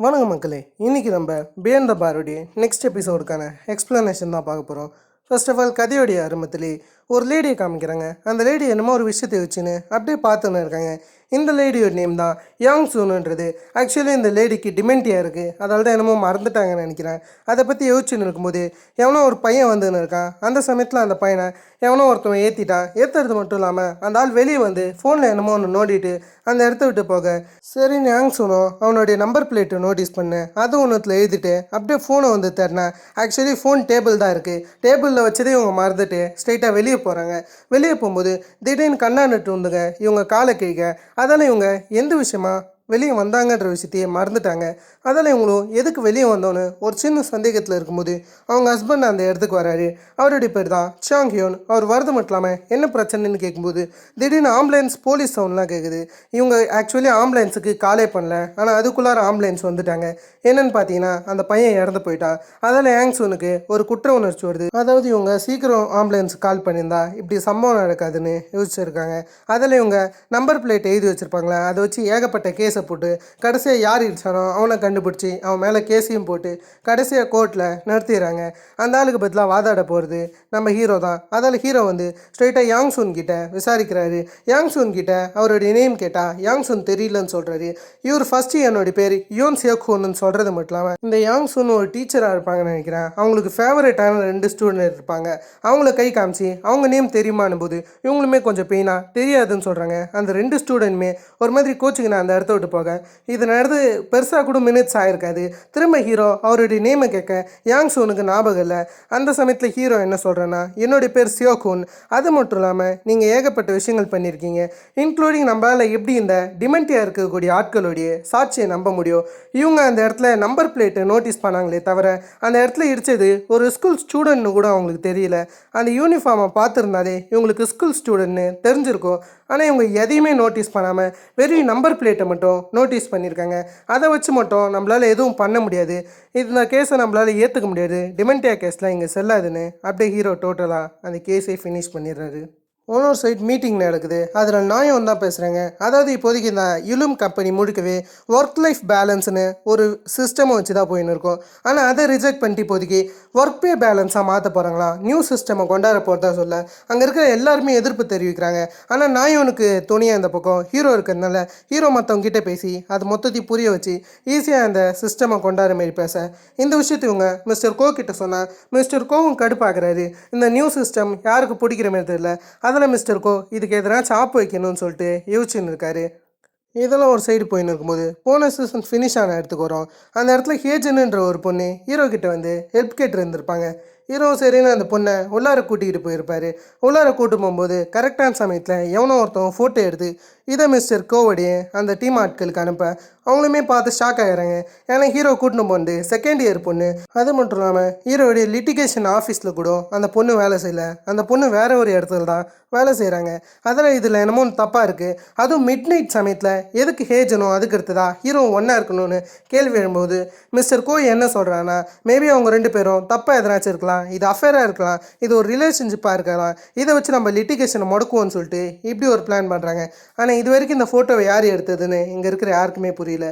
வணக்கம் மக்களே, இன்றைக்கி நம்ம பியண்ட் த பாரோடைய நெக்ஸ்ட் எபிசோடுக்கான எக்ஸ்ப்ளனேஷன் தான் பார்க்க போகிறோம். ஃபர்ஸ்ட் ஆஃப் ஆல் கதையோடைய ஆரம்பத்திலே ஒரு லேடியை காமிக்கிறாங்க. அந்த லேடி என்னமோ ஒரு விஷயத்தை வச்சுன்னு அப்படியே பார்த்துன்னு இருக்காங்க. இந்த லேடியோட நேம் தான் யாங் சூனுன்றது. ஆக்சுவலி இந்த லேடிக்கு டிமென்டியா இருக்குது, அதனால தான் என்னமோ மறந்துட்டாங்கன்னு நினைக்கிறேன். அதை பற்றி யோசிச்சுன்னு இருக்கும்போது எவனோ ஒரு பையன் வந்துன்னு இருக்கான். அந்த சமயத்தில் அந்த பையனை எவனோ ஒருத்தவன் ஏற்றிட்டான். ஏற்றுறது மட்டும் இல்லாமல் அந்த ஆள் வெளியே வந்து ஃபோனில் என்னமோ ஒன்று நோண்டிட்டு அந்த இடத்த விட்டு போக, சரி யாங் சூனோ அவனுடைய நம்பர் பிளேட்டை நோட்டீஸ் பண்ணு, அது ஒன்றுத்தில் எழுதிட்டு அப்படியே ஃபோனை வந்து தரேன். ஆக்சுவலி ஃபோன் டேபிள் தான் இருக்குது. டேபிளில் வச்சதே இவங்க மறந்துட்டு ஸ்ட்ரைட்டாக வெளியே போகிறாங்க. வெளியே போகும்போது திடீர்னு கண்ணாண்டுட்டு வந்துங்க இவங்க காலை கிழிக்க. அதால் இவங்க எந்த விஷயமா வெளியே வந்தாங்கன்ற விஷயத்தையே மறந்துட்டாங்க. அதில் இவங்களும் எதுக்கு வெளியே வந்தோன்னு ஒரு சின்ன சந்தேகத்தில் இருக்கும்போது அவங்க ஹஸ்பண்ட் அந்த இடத்துக்கு வராரு. அவருடைய பேர் தான் சாங் ஹியோன். அவர் வரது மட்டும் இல்லாமல் என்ன பிரச்சனைன்னு கேட்கும்போது திடீர்னு ஆம்புலன்ஸ் போலீஸ் சவுண்ட்லாம் கேட்குது. இவங்க ஆக்சுவலி ஆம்புலன்ஸுக்கு காலே பண்ணல, ஆனால் அதுக்குள்ளார ஆம்புலன்ஸ் வந்துட்டாங்க. என்னன்னு பார்த்தீங்கன்னா அந்த பையன் இறந்து போயிட்டான். அதில் யாங் சூனுக்கு ஒரு குற்ற உணர்ச்சி வருது. அதாவது இவங்க சீக்கிரம் ஆம்புலன்ஸ் கால் பண்ணியிருந்தா இப்படி சம்பவம் நடக்காதுன்னு யோசிச்சிருக்காங்க. அதில் இவங்க நம்பர் பிளேட் எழுதி வச்சுருப்பாங்களே, அதை வச்சு ஏகப்பட்ட கேஸ் போட்டு கடைசியாக யார் இடிச்சானோ அவனை கண்டுபிடிச்சி அவன் மேலே கேஸையும் போட்டு கடைசியாக கோர்ட்டில் நிறுத்திடுறாங்க. அந்த ஆளுக்கு பதிலாக வாதாட போகிறது நம்ம ஹீரோ தான். அதால் ஹீரோ வந்து ஸ்ட்ரெயிட்டாக யாங் சூன் கிட்ட விசாரிக்கிறாரு. யாங் சூன் கிட்ட அவருடைய நேம் கேட்டால் யாங் சூன் தெரியலன்னு சொல்கிறாரு. இவர் ஃபஸ்ட்டு என்னுடைய பேர் யோன் சியோக்ஹோன்னு சொல்கிறது மட்டும் இல்லாமல் இந்த யாங் சூன் ஒரு டீச்சராக இருப்பாங்கன்னு நினைக்கிறேன். அவங்களுக்கு ஃபேவரட்டான 2 ஸ்டூடெண்ட் இருப்பாங்க. அவங்கள கை காமிச்சு அவங்க நேம் தெரியுமானும் போது இவங்களுமே கொஞ்சம் பெயினாக தெரியாதுன்னு சொல்கிறாங்க. அந்த 2 ஸ்டூடெண்ட்டுமே ஒரு மாதிரி கோச்சிங்கன்னா அந்த இடத்த விட்டு போக இது நடந்து பெருசாக கூட மினிட்ஸ் ஆகிருக்காது. திரும்ப ஹீரோ அவருடைய நேமை கேட்க யாங் சூனுக்கு ஞாபகம் இல்லை. அந்த சமயத்தில் ஹீரோ என்ன சொல்கிறேன்னா, என்னுடைய பேர் சியோகூன். அது மட்டும் இல்லாமல் நீங்கள் ஏகப்பட்ட விஷயங்கள் பண்ணியிருக்கீங்க, இன்க்ளூடிங் நம்மளால் எப்படி இந்த டிமென்டியா இருக்கக்கூடிய ஆட்களுடைய சாட்சியை நம்ப முடியும். இவங்க அந்த இடத்துல நம்பர் பிளேட்டை நோட்டீஸ் பண்ணாங்களே தவிர அந்த இடத்துல இடித்தது ஒரு ஸ்கூல் ஸ்டூடெண்ட்னு கூட அவங்களுக்கு தெரியல. அந்த யூனிஃபார்மை பார்த்துருந்தாலே இவங்களுக்கு ஸ்கூல் ஸ்டூடெண்ட்னு தெரிஞ்சிருக்கும். ஆனால் இவங்க எதையுமே நோட்டீஸ் பண்ணாமல் வெறும் நம்பர் பிளேட்டை மட்டும் நோட்டீஸ் பண்ணியிருக்காங்க. அதை வச்சு மட்டும் நம்மளால் எதுவும் பண்ண முடியாது. இந்த கேஸை நம்மளால் ஏற்றுக்க முடியாது, டிமென்டியா கேஸ்லாம் இங்கே செல்லாதுன்னு அப்படியே ஹீரோ டோட்டலாக அந்த கேஸை ஃபினிஷ் பண்ணிடுறாரு. இன்னொரு சைட் மீட்டிங் நடக்குது. அதில் நாயம் தான் பேசுகிறேங்க. அதாவது இப்போதைக்கு இந்த யுலும் கம்பெனி முழுக்கவே ஒர்க் லைஃப் பேலன்ஸ்னு ஒரு சிஸ்டமை வச்சு தான் போயின்னு இருக்கும். ஆனால் அதை ரிஜெக்ட் பண்ணிட்டு இப்போதைக்கு ஒர்க் பே பேலன்ஸாக மாற்ற போகிறாங்களா, நியூ சிஸ்டமை கொண்டாட போகிறதா சொல்ல அங்கே இருக்கிற எல்லாருமே எதிர்ப்பு தெரிவிக்கிறாங்க. ஆனால் நாயனுக்கு துணியாக இந்த பக்கம் ஹீரோ இருக்கிறதுனால ஹீரோ மற்றவங்கிட்ட பேசி அது மொத்தத்தையும் புரிய வச்சு ஈஸியாக அந்த சிஸ்டமை கொண்டாட மாரி பேச இந்த விஷயத்தை இவங்க மிஸ்டர் கோ கிட்ட சொன்னால் மிஸ்டர் கோவும் கடுப்பாகிறாரு. இந்த நியூ சிஸ்டம் யாருக்கு பிடிக்கிற மாதிரி தெரியல. அதில் மிஸ்டர் கோ இதுக்கு எதனா சாப்பு வைக்கணும்னு சொல்லிட்டு யோசிச்சுன்னு இருக்காரு. இதெல்லாம் ஒரு சைடு போயின்னு இருக்கும்போது போன சீசன் ஃபினிஷ் ஆன இடத்துக்கு வரும். அந்த இடத்துல ஹேஜனுன்ற ஒரு பொண்ணு ஹீரோ கிட்ட வந்து ஹெல்ப் கேட்டு இருந்திருப்பாங்க. ஹீரோ சரின்னு அந்த பொண்ணை உள்ளார கூட்டிகிட்டு போயிருப்பார். உள்ளார கூட்டு போகும்போது கரெக்டான சமயத்தில் எவனோ ஒருத்தவங்க ஃபோட்டோ எடுத்து இதை மிஸ்டர் கோவடைய அந்த டீம் ஆட்களுக்கு அனுப்ப அவங்களுமே பார்த்து ஷாக் ஆகிறாங்க. ஏன்னா ஹீரோ கூட்டின்னு போந்து செகண்ட் இயர் பொண்ணு. அது மட்டும் இல்லாமல் ஹீரோடைய லிட்டிகேஷன் ஆஃபீஸில் கூட அந்த பொண்ணு வேலை செய்யலை. அந்த பொண்ணு வேற ஒரு இடத்துல தான் வேலை செய்கிறாங்க. அதில் இதில் என்னமோ தப்பாக இருக்குது. அதுவும் மிட் நைட் சமயத்தில் எதுக்கு ஹேஜனும் அதுக்கு அடுத்ததா ஹீரோ ஒன்றா இருக்கணும்னு கேள்வி எழும்போது மிஸ்டர் கோ என்ன சொல்கிறான்னா, மேபி அவங்க 2 பேரும் தப்பாக எதனாச்சும் இருக்கலாம், இது அஃபேராக இருக்கலாம், இது ஒரு ரிலேஷன்ஷிப்பாக இருக்கலாம், இதை வச்சு நம்ம லிட்டிகேஷனை முடக்குவோன்னு சொல்லிட்டு இப்படி ஒரு பிளான் பண்ணுறாங்க. ஆனால் இது வரைக்கும் இந்த ஃபோட்டோவை யார் எடுத்ததுன்னு இங்கே இருக்கிற யாருக்குமே புரியல.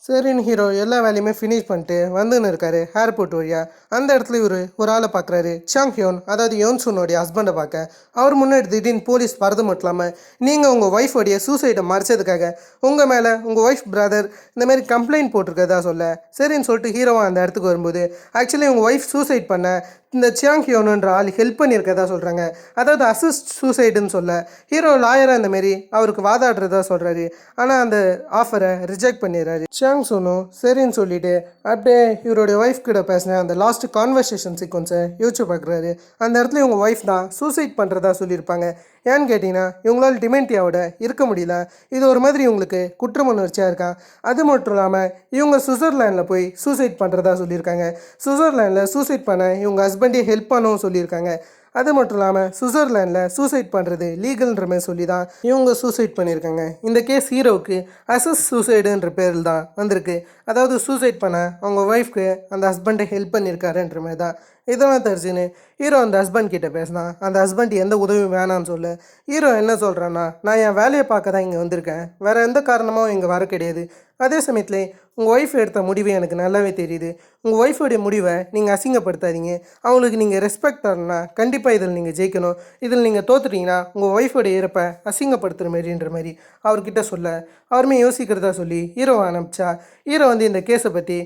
சரின்னு ஹீரோ எல்லா வேலையுமே ஃபினிஷ் பண்ணிட்டு வந்துன்னு இருக்காரு ஏர்போர்ட் வழியாக. அந்த இடத்துல ஒரு ஆளை பார்க்குறாரு, சாங் ஹியோன். அதாவது யோன்சூனோடைய ஹஸ்பண்டை பார்க்க. அவர் முன்னாடி திடீர்னு போலீஸ் வரது மட்டும் இல்லாமல் நீங்கள் உங்கள் ஒய்ஃபோடைய சூசைடை மறைச்சதுக்காக உங்கள் மேலே உங்கள் ஒய்ஃப் பிரதர் இந்தமாரி கம்ப்ளைண்ட் போட்டிருக்கதா சொல்ல. சரின்னு சொல்லிட்டு ஹீரோவாக அந்த இடத்துக்கு வரும்போது ஆக்சுவலி உங்கள் ஒய்ஃப் சூசைட் பண்ண இந்த சாங் ஹியோனுன்ற ஆள் ஹெல்ப் பண்ணியிருக்கதா சொல்கிறாங்க. அதாவது அசிஸ்ட் சூசைடுன்னு சொல்ல ஹீரோ லாயராக இந்தமாரி அவருக்கு வாதாடுறதா சொல்கிறாரு. ஆனால் அந்த ஆஃபரை ரிஜெக்ட் பண்ணிடுறாரு. சாங் சூனும் சரின்னு சொல்லிட்டு அப்படியே இவருடைய ஒய்ஃப் கிட்ட பேசின அந்த லாஸ்ட் கான்வர்சேஷன் சீக்வன்ஸை யோசிச்சு பார்க்குறாரு. அந்த இடத்துல இவங்க ஒய்ஃப் தான் சூசைட் பண்ணுறதா சொல்லியிருப்பாங்க. ஏன்னு கேட்டிங்கன்னா இவங்களால் டிமென்டியாவோட இருக்க முடியல, இது ஒரு மாதிரி இவங்களுக்கு குற்ற உணர்ச்சியாக இருக்கான். அது மட்டும் இல்லாமல் இவங்க சுவிட்சர்லாண்டில் போய் சூசைட் பண்ணுறதா சொல்லியிருக்காங்க. சுவிட்சர்லாண்டில் சூசைட் பண்ண இவங்க ஹஸ்பண்டே ஹெல்ப் பண்ணவும் சொல்லியிருக்காங்க. அது மட்டும் இல்லாமல் சுவிட்சர்லாண்டில் சூசைட் பண்ணுறது லீகல்ன்ற மாதிரி சொல்லி தான் இவங்க சூசைட் பண்ணியிருக்காங்க. இந்த கேஸ் ஹீரோவுக்கு அசஸ் சூசைடுன்ற பேரில் தான் வந்திருக்கு. அதாவது சூசைட் பண்ண அவங்க ஒய்ஃப்க்கு அந்த ஹஸ்பண்டை ஹெல்ப் பண்ணியிருக்காருன்ற மாதிரி தான். இதெல்லாம் தெரிஞ்சுன்னு ஹீரோ அந்த ஹஸ்பண்ட் கிட்ட பேசினா அந்த ஹஸ்பண்ட் எந்த உதவியும் வேணான்னு சொல்ல. ஹீரோ என்ன சொல்கிறான்னா, நான் என் வேலையை பார்க்க தான் இங்கே வந்திருக்கேன், வேறு எந்த காரணமும் இங்கே வர கிடையாது. அதே சமயத்தில் உங்கள் ஒய்ஃப் எடுத்த முடிவு எனக்கு நல்லாவே தெரியுது. உங்கள் ஒய்ஃபோடைய முடிவை நீங்கள் அசிங்கப்படுத்தாதீங்க. அவங்களுக்கு நீங்கள் ரெஸ்பெக்ட் தரணும்னா கண்டிப்பாக இதில் நீங்கள் ஜெயிக்கணும். இதில் நீங்கள் தோத்துட்டீங்கன்னா உங்கள் ஒய்ஃபோடைய இறப்பை அசிங்கப்படுத்துகிற மாதிரின்ற மாதிரி அவர்கிட்ட சொல்ல, அவருமே யோசிக்கிறதா சொல்லி ஹீரோவை அனுப்பிச்சா, ஹீரோ வந்து இந்த கேஸை பற்றி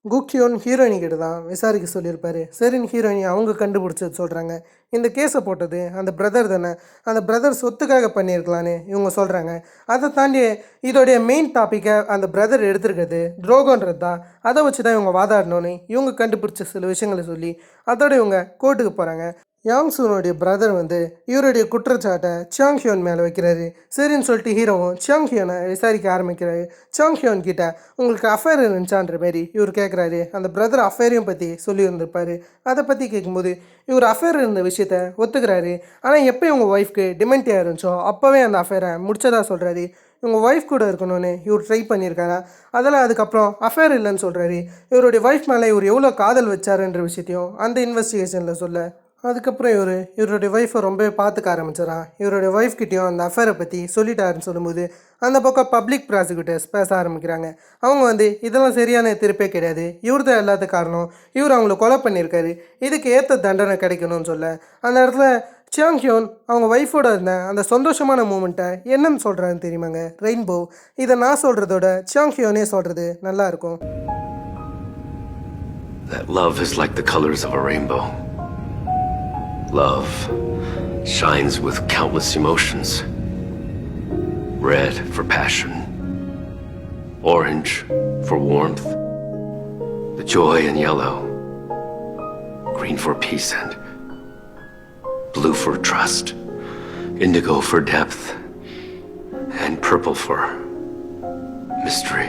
குக்யோன் ஹீரோயினி கிட்ட தான் விசாரிக்க சொல்லியிருப்பாரு. சரின்னு ஹீரோயினி அவங்க கண்டுபிடிச்சது சொல்கிறாங்க. இந்த கேஸை போட்டது அந்த பிரதர் தானே, அந்த பிரதர் சொத்துக்காக பண்ணியிருக்கலான்னு இவங்க சொல்கிறாங்க. அதை தாண்டி இதோடைய மெயின் டாப்பிக்கை அந்த பிரதர் எடுத்துருக்கிறது துரோகன்றது தான். அதை வச்சு தான் இவங்க வாதாடணுன்னு இவங்க கண்டுபிடிச்ச சில விஷயங்களை சொல்லி அதோட இவங்க கோர்ட்டுக்கு போகிறாங்க. யாங் சூனுடைய பிரதர் வந்து இவருடைய குற்றச்சாட்டை சியாங் ஹியோன் மேலே வைக்கிறாரு. சரின்னு சொல்லிட்டு ஹீரோவும் சியாங் ஹியோனை விசாரிக்க ஆரம்பிக்கிறாரு. சியாங் ஹியோன் கிட்ட உங்களுக்கு அஃபேர் இருந்துச்சான்ற மாரி இவர் கேட்குறாரு. அந்த பிரதர் அஃபேரையும் பற்றி சொல்லியிருந்திருப்பார். அதை பற்றி கேட்கும்போது இவர் அஃபேர் இருந்த விஷயத்த ஒத்துக்கிறாரு. ஆனால் எப்போ இவங்க ஒய்ஃப்க்கு டிமென்டியாக இருந்துச்சோ அப்போவே அந்த அஃபேரை முடிச்சதாக சொல்கிறாரு. இவங்க ஒய்ஃப் கூட இருக்கணும்னு இவர் ட்ரை பண்ணியிருக்காரா, அதெல்லாம் அதுக்கப்புறம் அஃபேர் இல்லைன்னு சொல்கிறாரு. இவருடைய ஒய்ஃப் மேலே இவர் எவ்வளோ காதல் வச்சாருன்ற விஷயத்தையும் அந்த இன்வெஸ்டிகேஷனில் சொல்ல, அதுக்கப்புறம் இவருடைய ஒய்ஃபை ரொம்பவே பார்த்துக்க ஆரம்பிச்சிடறான். இவருடைய ஒய்ஃப்கிட்டையும் அந்த அஃபேரை பற்றி சொல்லிட்டாருன்னு சொல்லும்போது அந்த பக்கம் பப்ளிக் ப்ராசிக்யூட்டர்ஸ் பேச ஆரம்பிக்கிறாங்க. அவங்க வந்து இதெல்லாம் சரியான திருப்பே கிடையாது, இவர் தான் எல்லாத்துக்கும் காரணம், இவர் அவங்கள கொலை பண்ணியிருக்காரு, இதுக்கு ஏற்ற தண்டனை கிடைக்கணும்னு சொல்ல, அந்த இடத்துல சியாங் ஹியோன் அவங்க ஒய்ஃபோட இருந்த அந்த சந்தோஷமான மூமெண்ட்டை என்னன்னு சொல்கிறான்னு தெரியுமாங்க, ரெயின்போ. இதை நான் சொல்கிறதோட சியாங் ஹியோனே சொல்கிறது நல்லாயிருக்கும். That love is like the colors of a rainbow. Love shines with countless emotions. Red for passion, orange for warmth, the joy in yellow, green for peace and blue for trust, indigo for depth, and purple for mystery.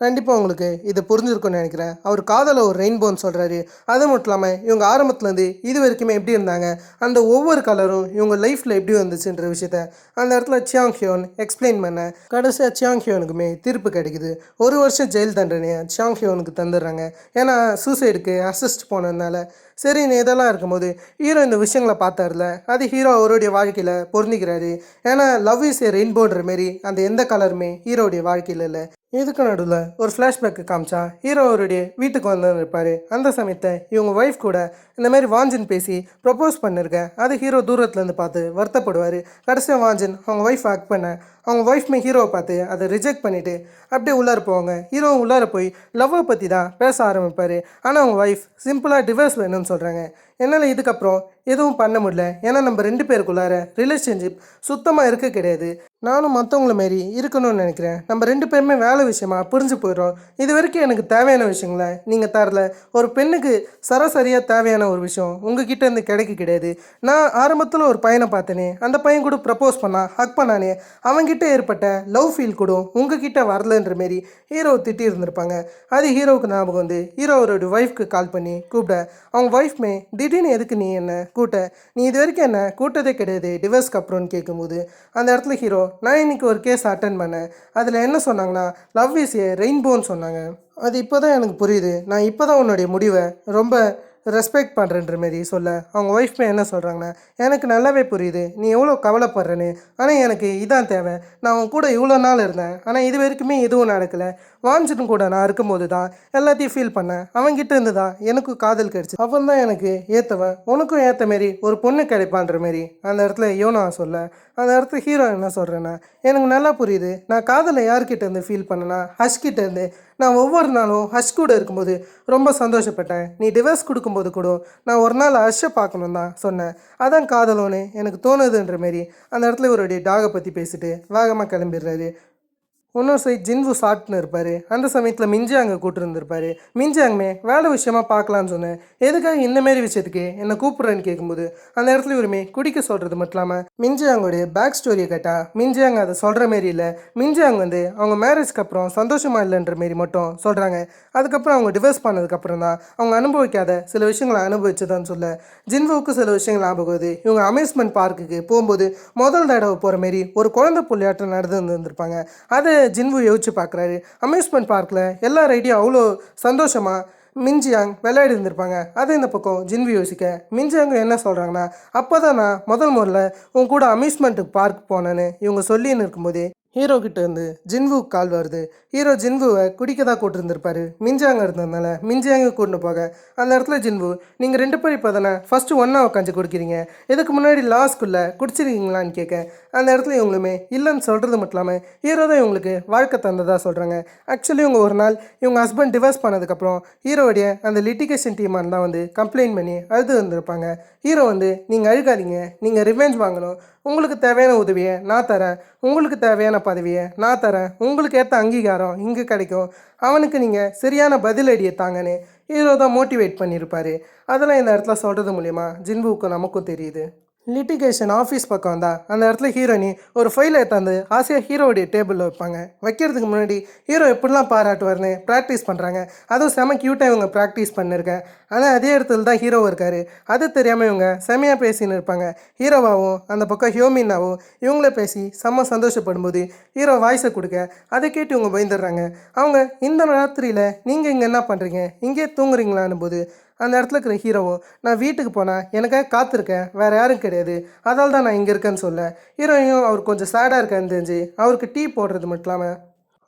கண்டிப்பாக உங்களுக்கு இது புரிஞ்சிருக்கும்னு நினைக்கிறேன். அவர் காதலை ஒரு ரெயின்போன்னு சொல்கிறாரு. அது மட்டும் இல்லாமல் இவங்க ஆரம்பத்துலேருந்து இது வரைக்குமே எப்படி இருந்தாங்க, அந்த ஒவ்வொரு கலரும் இவங்க லைஃப்பில் எப்படி வந்துச்சுன்ற விஷயத்த அந்த இடத்துல சியாங் ஹியோன் எக்ஸ்பிளைன் பண்ண, கடைசியாக சியாங் ஹியோனுக்குமே தீர்ப்பு கிடைக்குது. 1 வருஷம் ஜெயில் தண்டனையை சியாங் ஹியோனுக்கு தந்துடுறாங்க. ஏன்னா சூசைடுக்கு அசிஸ்ட் போனதுனால. சரின்னு இதெல்லாம் இருக்கும்போது ஹீரோ இந்த விஷயங்களை பார்த்தார்ல, அது ஹீரோ அவருடைய வாழ்க்கையில் பொருந்திக்கிறாரு. ஏன்னா லவ் இஸ் ஏ ரெயின்போன்ற மாரி அந்த எந்த கலருமே ஹீரோடைய வாழ்க்கையில் இல்லை. இதுக்கு நடுவில் ஒரு ஃப்ளாஷ்பேக்கு காமிச்சா ஹீரோ அவருடைய வீட்டுக்கு வந்து இருப்பார். அந்த சமயத்தை இவங்க ஒய்ஃப் கூட இந்த மாதிரி வாஞ்சின் பேசி ப்ரப்போஸ் பண்ணியிருக்கேன். அது ஹீரோ தூரத்துலேருந்து பார்த்து வருத்தப்படுவார். கடைசியாக வாஞ்சின் அவங்க ஒய்ஃப் ஆக்ட் பண்ண, அவங்க ஒய்ஃப்மே ஹீரோவை பார்த்து அதை ரிஜெக்ட் பண்ணிவிட்டு அப்படியே உள்ளார போவாங்க. ஹீரோ உள்ளார போய் லவ்வை பற்றி தான் பேச ஆரம்பிப்பார். ஆனால் அவங்க ஒய்ஃப் சிம்பிளாக டிவோர்ஸ் வேணும்னு சொல்கிறாங்க. என்னால் இதுக்கப்புறம் எதுவும் பண்ண முடியல, ஏன்னா நம்ம 2 பேருக்குள்ளார ரிலேஷன்ஷிப் சுத்தமாக இருக்க கிடையாது, நானும் மற்றவங்கள மாரி இருக்கணும்னு நினைக்கிறேன், நம்ம 2 பேருமே வேலை விஷயமா புரிஞ்சு போயிடும், இது வரைக்கும் எனக்கு தேவையான விஷயங்களை நீங்கள் தரல, ஒரு பெண்ணுக்கு சராசரியாக தேவையான ஒரு விஷயம் உங்ககிட்ட இருந்து கிடைக்க கிடையாது. நான் ஆரம்பத்தில் ஒரு பையனை பார்த்தேனே, அந்த பையன் கூட ப்ரப்போஸ் பண்ணா, ஹக் பண்ணானே, அவங்ககிட்ட ஏற்பட்ட லவ் ஃபீல் கூட உங்ககிட்ட வரலன்ற மாரி ஹீரோ திட்டி இருந்திருப்பாங்க. அது ஹீரோவுக்கு ஞாபகம் வந்து ஹீரோ அவரோட ஒய்ஃப்க்கு கால் பண்ணி கூப்பிட, அவங்க ஒய்ஃப்மே திடீர்னு எதுக்கு நீ என்ன கூட்ட, நீ இது வரைக்கும் என்ன கூட்டதே கிடையாது டிவோர்ஸ்க்கு அப்புறம்னு கேட்கும்போது அந்த இடத்துல ஹீரோ, நான் இன்றைக்கி ஒரு கேஸ் அட்டன் பண்ணேன், அதில் என்ன சொன்னாங்கன்னா லவ் இஸ் ஏ ரெயின்போன்னு சொன்னாங்க. அது இப்போ தான் எனக்கு புரியுது, நான் இப்போ தான் உன்னுடைய முடிவை ரொம்ப ரெஸ்பெக்ட் பண்ணுறன்ற மாரி சொல்ல, அவங்க ஒய்ஃப்மே என்ன சொல்கிறாங்கன்னா, எனக்கு நல்லாவே புரியுது நீ எவ்வளோ கவலைப்படுறேன்னு, ஆனால் எனக்கு இதான் தேவை, நான் உன் கூட இவ்வளோ நாள் இருந்தேன், ஆனால் இது வரைக்குமே எதுவும் நடக்கலை, வாஞ்சிட்டும் கூட நான் இருக்கும்போது தான் எல்லாத்தையும் ஃபீல் பண்ணேன், அவன்கிட்ட இருந்து தான் எனக்கு காதல் கிடச்சி, அவன் தான் எனக்கு ஏற்றவன், உனக்கும் ஏற்ற மாரி ஒரு பொண்ணு கிடைப்பான்ற மாரி அந்த இடத்துல யோனா சொல்ல, அந்த இடத்துல ஹீரோ என்ன சொல்கிறேன்னா, எனக்கு நல்லா புரியுது, நான் காதலை யார்கிட்ட இருந்து ஃபீல் பண்ணேன்னா ஹஷ்கிட்ட இருந்து. நான் ஒவ்வொரு நாளும் ஹஷ் கூட இருக்கும்போது ரொம்ப சந்தோஷப்பட்டேன், நீ டிவோர்ஸ் கொடுக்கும்போது கூட நான் ஒரு நாள் ஹஷ்ஷை பார்க்கணும் தான் சொன்னேன், அதான் காதலோன்னு எனக்கு தோணுதுன்ற மாரி அந்த இடத்துல இவருடைய டாகை பற்றி பேசிட்டு வேகமாக கிளம்பிடுறாரு. இன்னொரு சைட் ஜின்வு சாட்னு இருப்பார். அந்த சமயத்தில் மின்ஜியாங்கை கூப்பிட்டுருந்துருப்பார். மின்ஜியாங்குமே வேலை விஷயமா பார்க்கலான்னு சொன்னேன், எதுக்காக இந்தமாரி விஷயத்துக்கு என்னை கூப்பிட்றேன்னு கேட்கும்போது அந்த இடத்துல இவருமே குடிக்க சொல்கிறது மட்டும் இல்லாமல் மின்ஜியாங்கோடைய பேக் ஸ்டோரியை கேட்டால் மின்ஜியாங்க அதை சொல்கிற மாரி இல்லை, மின்ஜியாங் வந்து அவங்க மேரேஜ்க்கு அப்புறம் சந்தோஷமாக இல்லைன்ற மாரி மட்டும் சொல்கிறாங்க. அதுக்கப்புறம் அவங்க டிவோர்ஸ் பண்ணதுக்கப்புறம் தான் அவங்க அனுபவிக்காத சில விஷயங்களை அனுபவிச்சதான்னு சொல்ல, ஜின்வுக்கு சில விஷயங்கள் ஞாபகம் இவங்க அம்யூஸ்மெண்ட் பார்க்குக்கு போகும்போது முதல் தடவை போகிற மாரி ஒரு குழந்தை புள்ளியாட்டம் நடந்து இருந்திருப்பாங்க. அதை ஜின்வு யோசிச்சு பார்க்குறாரு. அம்யூஸ்மெண்ட் பார்க்கில் எல்லா ரைடியும் அவ்வளோ சந்தோஷமாக மின்ஜியாங் விளையாடி இருந்திருப்பாங்க. அதை இந்த பக்கம் ஜின்வு யோசிக்க, மின்ஜியாங்க என்ன சொல்கிறாங்கன்னா, அப்போ தான் நான் முதல்ல உன் கூட அம்யூஸ்மெண்ட்டுக்கு பார்க் போனேன்னு இவங்க சொல்லின்னு இருக்கும்போதே ஹீரோ கிட்ட இருந்து ஜின்வுக்கு கால் வருது. ஹீரோ ஜின்வுவை குடிக்க தான் கூட்டிருந்திருப்பாரு. மிஞ்சாங்க இருந்ததுனால மிஞ்சாங்க கூட்டின்னு போக அந்த இடத்துல ஜின்வு, நீங்கள் 2 பேர் இப்போ தானே ஃபஸ்ட்டு ஒன்றா உட்காந்து குடிக்கிறீங்க, இதுக்கு முன்னாடி லாஸ்க்குள்ளே குடிச்சிருக்கீங்களான்னு கேட்க அந்த இடத்துல இவங்களுமே இல்லைன்னு சொல்கிறது மட்டும் இல்லாமல் ஹீரோ தான் இவங்களுக்கு வாழ்க்கை தந்ததாக சொல்கிறாங்க. ஆக்சுவலி இவங்க ஒரு நாள் இவங்க ஹஸ்பண்ட் டிவோர்ஸ் பண்ணதுக்கப்புறம் ஹீரோடைய அந்த லிட்டிகேஷன் டீமாக தான் வந்து கம்ப்ளைண்ட் பண்ணி அழுது வந்திருப்பாங்க. ஹீரோ வந்து, நீங்கள் அழுகாதீங்க, நீங்கள் ரிவெஞ்ச் வாங்கணும், உங்களுக்கு தேவையான உதவியை நான் தரேன், உங்களுக்கு தேவையான பதவியை நான் தரேன், உங்களுக்கு ஏற்ற அங்கீகாரம் இங்கே கிடைக்கும், அவனுக்கு நீங்கள் சரியான பதிலடியை தாங்கன்னு ஹீரோ தான் மோட்டிவேட் பண்ணியிருப்பார். அதெல்லாம் இந்த இடத்துல சொல்கிறது மூலிமா ஜின்வுக்கும் நமக்கும் தெரியுது. லிட்டிகேஷன் ஆஃபீஸ் பக்கம் வந்தால் அந்த இடத்துல ஹீரோயினி ஒரு ஃபைலை எடுத்தாந்து ஆசையாக ஹீரோவுடைய டேபிளில் வைப்பாங்க. வைக்கிறதுக்கு முன்னாடி ஹீரோ எப்படிலாம் பாராட்டுவார்னு ப்ராக்டிஸ் பண்ணுறாங்க. அதுவும் செம க்யூட்டாக இவங்க ப்ராக்டிஸ் பண்ணியிருக்கேன். ஆனால் அதே இடத்துல தான் ஹீரோ இருக்கார். அது தெரியாமல் இவங்க செமையாக பேசின்னு இருப்பாங்க. ஹீரோவாகவும் அந்த பக்கம் ஹியோமின்னாவும் இவங்கள பேசி செம்ம சந்தோஷப்படும்போது ஹீரோ வாய்ஸை கொடுக்க அதை கேட்டு இவங்க பயந்துடுறாங்க. அவங்க, இந்த ராத்திரியில் நீங்கள் இங்கே என்ன பண்ணுறீங்க, இங்கே தூங்குறீங்களான்னு போது அந்த இடத்துல இருக்கிற ஹீரோவும், நான் வீட்டுக்கு போனால் எனக்காக காத்திருக்கேன், வேறு யாரும் கிடையாது, அதால் தான் நான் இங்கே இருக்கேன்னு சொல்ல ஹீரோயும் அவர் கொஞ்சம் சேடாக இருக்கேன்னு தெரிஞ்சு அவருக்கு டீ போடுறது மட்டும் இல்லாமல்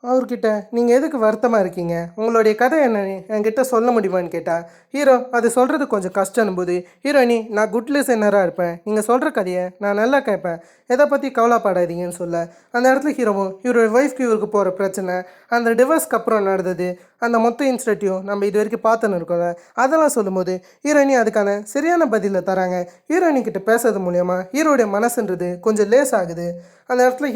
அவர்கிட்ட, நீங்கள் எதுக்கு வருத்தமாக இருக்கீங்க, உங்களுடைய கதை என்னன்னு என்கிட்ட சொல்ல முடியுமான்னு கேட்டால் ஹீரோ, அது சொல்கிறது கொஞ்சம் கஷ்டம்னு போது ஹீரோயினி, நான் குட் லிசனராக இருப்பேன், நீங்கள் சொல்கிற கதையை நான் நல்லா கேட்பேன், எதை பற்றி கவலைப்படாதீங்கன்னு சொல்ல அந்த இடத்துல ஹீரோவும் இவரோட ஒய்ஃப்க்கு இவருக்கு போகிற பிரச்சனை, அந்த டிவோர்ஸ்க்கு அப்புறம் நடந்தது, அந்த மொத்த இன்சிடென்ட்டையும் நம்ம இது வரைக்கும் பார்த்துன்னு இருக்கோம், அதெல்லாம் சொல்லும்போது ஹீரோயினி அதுக்கான சரியான பதிலை தராங்க. ஹீரோயினி கிட்ட பேசுறது மூலயமா ஹீரோடைய மனசுன்றது கொஞ்சம் லேஸ் ஆகுது. அந்த இடத்துல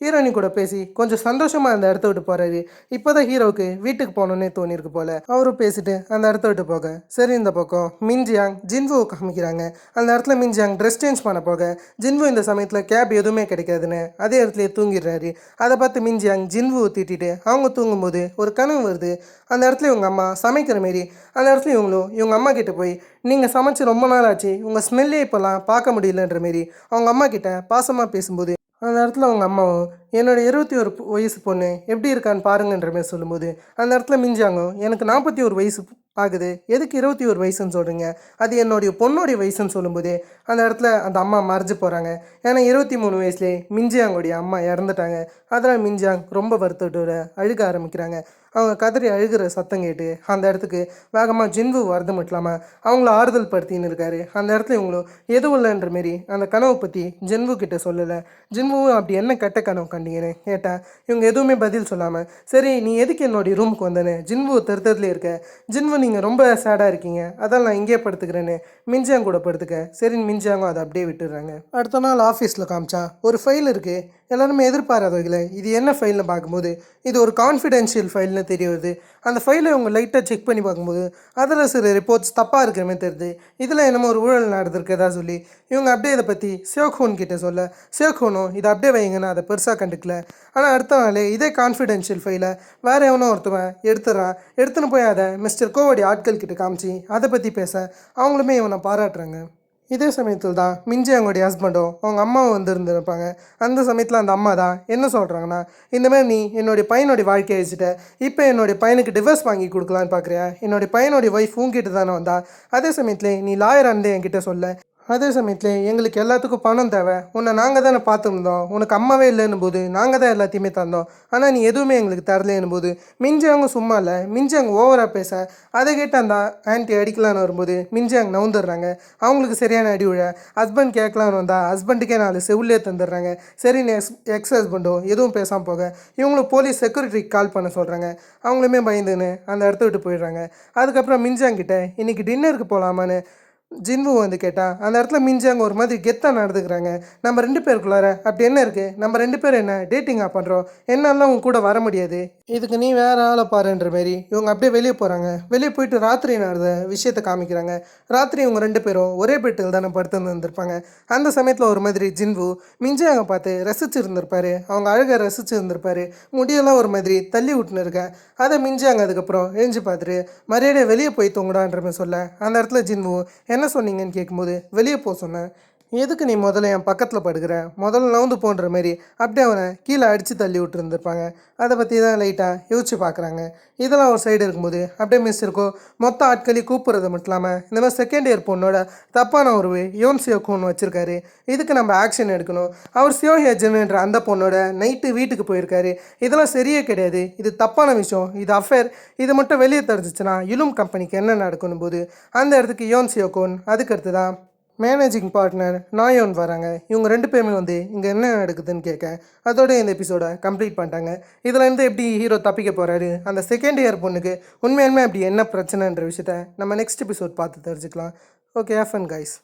ஹீரோயினி கூட பேசி கொஞ்சம் சந்தோஷமாக அந்த இடத்த விட்டு போகிறாரு. இப்போ தான் ஹீரோவுக்கு வீட்டுக்கு போகணுன்னே தோணியிருக்கு போல். அவரும் பேசிட்டு அந்த இடத்த விட்டு போக சரி, இந்த பக்கம் மின்ஜியாங் ஜின்வுவை காமிக்கிறாங்க. அந்த இடத்துல மின்ஜியாங் ட்ரெஸ் சேஞ்ச் பண்ண போக ஜின்வு இந்த சமயத்தில் கேப் எதுவுமே கிடைக்காதுன்னு அதே இடத்துல தூங்கிடுறாரு. அதை பார்த்து மின்ஜியாங் ஜின்வுவை திட்டிட்டு அவங்க தூங்கும்போது ஒரு கனவு வருது. அந்த இடத்துல இவங்க அம்மா சமைக்கிற மாரி அந்த இடத்துல இவங்களும் இவங்க அம்மா கிட்ட போய், நீங்கள் சமைச்சு ரொம்ப நாள் ஆச்சு, உங்கள் ஸ்மெல்லே இப்போல்லாம் பார்க்க முடியலன்ற மாரி அவங்க அம்மா கிட்ட பாசமாக பேசும்போது அந்த இடத்துல அவங்க அம்மாவும், என்னோட 21 வயசு பொண்ணு எப்படி இருக்கான்னு பாருங்கன்ற மாதிரி சொல்லும்போது அந்த இடத்துல மிஞ்சாங்க, எனக்கு 41 வயசு ஆகுது, எதுக்கு 21 வயசுன்னு சொல்கிறீங்க, அது என்னுடைய பொண்ணுடைய வயசுன்னு சொல்லும்போது அந்த இடத்துல அந்த அம்மா மறைஞ்சு போகிறாங்க. ஏன்னா 23 வயசுலேயே மிஞ்சியாங்கோடைய அம்மா இறந்துட்டாங்க. அதனால் மிஞ்சாங் ரொம்ப வருத்தத்தோட அழுக ஆரம்பிக்கிறாங்க. அவங்க கதறி அழுகிற சத்தம் கேட்டு அந்த இடத்துக்கு வேகமாக ஜின்வு வரது மட்டும் இல்லாமல் அவங்கள ஆறுதல் படுத்தின்னு இருக்காரு. அந்த இடத்துல இவங்களும் எதுவும் இல்லைன்ற மாரி அந்த கனவை பற்றி ஜின்வு கிட்ட சொல்லலை. ஜின்வுவும் அப்படி என்ன கெட்ட கனவு கண்டீங்கன்னு கேட்டால் இவங்க எதுவுமே பதில் சொல்லாமல், சரி நீ எதுக்கு என்னுடைய ரூமுக்கு வந்தேன்னு ஜின்வு தருத்ததுலேயே இருக்க, ஜின்வு நீங்கள் ரொம்ப சேடாக இருக்கீங்க, அதால் நான் இங்கே படுத்துக்கிறேன்னு மிஞ்சாங்க கூட படுத்துக்க சரின்னு மிஞ்சாங்க அதை அப்படியே விட்டுடுறாங்க. அடுத்த நாள் ஆஃபீஸில் காமிச்சா ஒரு ஃபைல் இருக்குது. எல்லாருமே எதிர்பாராதவர்களே இது என்ன ஃபைல்னு பார்க்கும்போது இது ஒரு கான்ஃபிடென்ஷியல் ஃபைல்னு தெரிய வருது. அந்த ஃபைலை அவங்க லைட்டாக செக் பண்ணி பார்க்கும்போது அதில் சில ரிப்போர்ட்ஸ் தப்பாக இருக்கிற மாதிரி தெரியுது. இதில் என்னமோ ஒரு ஊழல் நடந்திருக்கதா சொல்லி இவங்க அப்படியே இதை பற்றி சியோக்ஹோன் கிட்டே சொல்ல சியோக்ஹோனும் இதை அப்படியே வைங்கன்னு அதை பெருசாக கண்டுக்கல. ஆனால் அடுத்த நாளே இதே கான்ஃபிடென்ஷியல் ஃபைலை வேறு எவனோ ஒருத்தவன் எடுத்துன்னு போய் அதை மிஸ்டர் கோவோடைய ஆட்கள் கிட்ட காமிச்சு அதை பற்றி பேச அவங்களுமே இவனை பாராட்டுறாங்க. இதே சமயத்தில் தான் மிஞ்சி அவங்களுடைய ஹஸ்பண்டும் அவங்க அம்மாவும் வந்துருந்துருப்பாங்க. அந்த சமயத்தில் அந்த அம்மா தான் என்ன சொல்கிறாங்கன்னா, இந்தமாதிரி நீ என்னுடைய பையனுடைய வாழ்க்கையை வச்சுட்ட, இப்போ என்னுடைய பையனுக்கு டிவோர்ஸ் வாங்கி கொடுக்கலான்னு பார்க்குறியா, என்னுடைய பையனுடைய ஒய்ஃப் உங்ககிட்ட தானே வந்தா, அதே சமயத்தில் நீ லாயர் ஆனதே என்கிட்ட சொல்ல, அதே சமயத்தில் எங்களுக்கு எல்லாத்துக்கும் பணம் தேவை, உன்னை நாங்கள் தானே பார்த்துருந்தோம், உனக்கு அம்மாவே இல்லைன்னு போது நாங்கள் தான் எல்லாத்தையுமே தந்தோம், ஆனால் நீ எதுவுமே எங்களுக்கு தரலேன்னு போது மிஞ்சாங்க சும்மா இல்லை, மிஞ்சாங்க ஓவராக பேச அதை கேட்டு அந்த ஆன்ட்டி அடிக்கலான்னு வரும்போது மிஞ்சாங்க நவுந்துடுறாங்க. அவங்களுக்கு சரியான அடி விழ ஹஸ்பண்ட் கேட்கலான்னு வந்தால் ஹஸ்பண்டுக்கே 4 செவிலே தந்துடுறாங்க. சரின்னு எக்ஸ் ஹஸ்பண்டோ எதுவும் பேசாமல் போக இவங்களும் போலீஸ் செக்யூரிட்டிக்கு கால் பண்ண சொல்கிறாங்க. அவங்களுமே பயந்துன்னு அந்த இடத்த விட்டு போயிடுறாங்க. அதுக்கப்புறம் மிஞ்சாங்கிட்ட இன்றைக்கி டின்னருக்கு போகலாமான்னு ஜின்வு வந்து கேட்டால் அந்த இடத்துல மிஞ்சாங்க ஒரு மாதிரி கெத்தாக நடந்துக்கிறாங்க. நம்ம 2 பேருக்குள்ளார அப்படி என்ன இருக்குது, நம்ம 2 பேரும் என்ன டேட்டிங்காக பண்ணுறோம், என்னாலாம் உங்க கூட வர முடியாது, இதுக்கு நீ வேறு ஆளை பாருன்ற மாரி இவங்க அப்படியே வெளியே போகிறாங்க. வெளியே போயிட்டு ராத்திரி நடந்த விஷயத்தை காமிக்கிறாங்க. ராத்திரி இவங்க 2 பேரும் ஒரே பெட்டில் தானே படுத்து இருந்திருப்பாங்க. அந்த சமயத்தில் ஒரு மாதிரி ஜின்வு மிஞ்சாங்க பார்த்து ரசிச்சு இருந்திருப்பாரு. அவங்க அழகை ரசிச்சு இருந்திருப்பாரு. முடியெல்லாம் ஒரு மாதிரி தள்ளி விட்டுன்னு இருக்கேன். அதை மிஞ்சாங்க அதுக்கப்புறம் எழுஞ்சி பார்த்துட்டு மரியாதையை வெளியே போய் தூங்குடான்ற மாதிரி சொல்ல அந்த இடத்துல ஜின்வு என்ன சொன்னீங்கன்னு கேட்கும்போது வெளியே போக சொன்னேன். எதுக்கு நீ முதல்ல என் பக்கத்தில் படுக்கிற, முதல்ல நவுந்து போன்ற மாதிரி அப்படியே அவனை கீழே அடித்து தள்ளி விட்டுருந்துருப்பாங்க. அதை பற்றி தான் லைட்டாக யோசிச்சு பார்க்குறாங்க. இதெல்லாம் ஒரு சைடு இருக்கும்போது அப்படியே மிஸ் இருக்கோ மொத்த ஆட்களையும் கூப்பிட்றது மட்டும் இல்லாமல் இந்த மாதிரி செகண்ட் இயர் பொண்ணோட தப்பான உறவு யோன் சியோகோன்னு வச்சுருக்காரு. இதுக்கு நம்ம ஆக்ஷன் எடுக்கணும். அவர் சியோ ஹேஜன்ன்ற அந்த பொண்ணோட நைட்டு வீட்டுக்கு போயிருக்காரு. இதெல்லாம் சரியே கிடையாது, இது தப்பான விஷயம், இது அஃபேர். இது மட்டும் வெளியே தெரிஞ்சிச்சுன்னா இலும் கம்பெனிக்கு என்ன நடக்கணும் போது அந்த இடத்துக்கு யோன் சியோகோன், அதுக்கடுத்து தான் மேனேஜிங் பார்ட்னர் நாயோன் வராங்க. இவங்க 2 பேருமே வந்து இங்கே என்ன நடக்குதுன்னு கேட்க அதோட இந்த எபிசோட கம்ப்ளீட் பண்ணிட்டாங்க. இதில் இருந்து எப்படி ஹீரோ தப்பிக்க போகிறாரு, அந்த செகண்ட் இயர் பொண்ணுக்கு உண்மையாலுமே அப்படி என்ன பிரச்சனைன்ற விஷயத்த நம்ம நெக்ஸ்ட் எபிசோட் பார்த்து தெரிஞ்சுக்கலாம். Okay, have fun guys.